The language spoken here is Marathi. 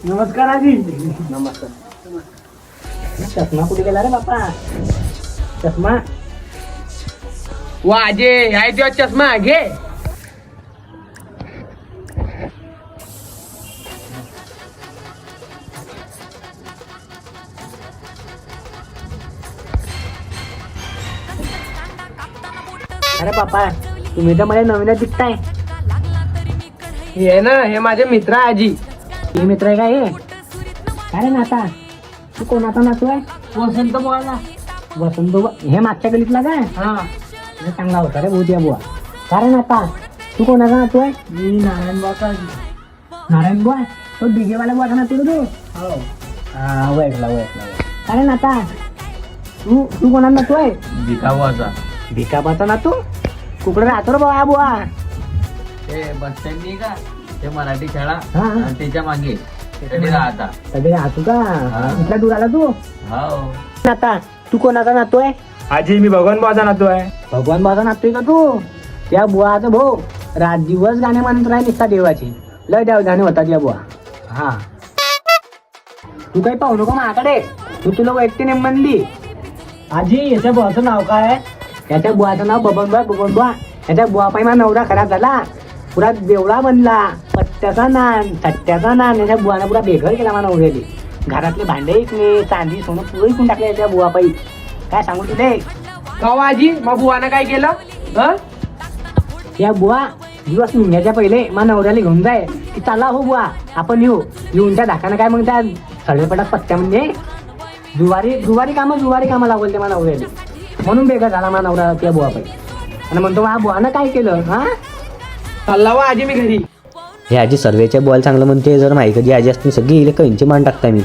नमस्कार आजी. नमस्कार. चष्मा कुठे गेला रे बापा? चष्मा वाजे आहे तेव्हा चष्मा घे. अरे बापा तुम्ही तर मला नवीनच दिसताय. हे ना हे माझे मित्र आहे आजी. हे मित्र आहे का हे? काय रे नाता तू कोणाचा नातू आहे? वसंत बोला. वसंत हे मागच्या गलीतला काय? हा हे चांगला होता रे भूतिया बुवा. काय रे नाता तू कोणाचा नातू आहे? मी नारायण बाबा. नारायण बुवा तो डिगेवाला बुवा नातू रे तू? हो हा ओळखला. काय रे नाता तू तू कोणाचा नातू आहे? भिकावाचा. भिकाबाचा नातू? कुकडे राहतो रे बाबा बुवा? ते बस स्टँड नाही का ते मराठी शाळा हा. आणि त्याच्या मागे तिकडे राहता. सगळे राहतो का? इथला दूर आला तू? हो नाता तू कोणाचा नातू आहे? आजी मी भगवान बाबा नातू आहे. भगवान बाबा नातू का तू? त्या बुवाचा भाऊ रात दिवस गाणे म्हणत राहील निसता देवाची. लय देवधाने होता त्या बुवा. हा तू काही पाहू नको माझ्याकडे. तू तुला व्यक्तीने म्हणली. आजी याच्या भावाचं नाव काय आहे? याच्या बुवाचं नाव बबन बुवा. याच्या बुवा पाहिजे माझा नवरा खराब झाला. पुरा देवळा बनला. पत्त्याचा नान सट्ट्याचा नान. याच्या बुवाने पुरा बेघर केला मला नवऱ्याने. घरातले भांडे इकले चांदी सोनं पुरं इकून टाकले याच्या बुवा पायी. काय सांगू तुले? गाव आजी मग बुवानं काय केलं? हं? या बुवा दिवस निघण्याच्या पहिले मा नवऱ्याला घेऊन जाय की चला हो बुवा आपण येऊन त्या धाकानं काय मग त्या सडेपटात पत्त्या म्हणजे जुवारी कामं लागवल ते मा नवऱ्याला. म्हणून बेघर झाला मा नवरा त्या बुवा पाहिजे. आणि म्हणतो हा बुवानं काय केलं? हा चालला वा आजी मी घरी. हे आजी सर्वेच्या बॉल चांगलं म्हणते. जर माहिती कधी आजी असते सगळी इले कैंची मान टाकता मी.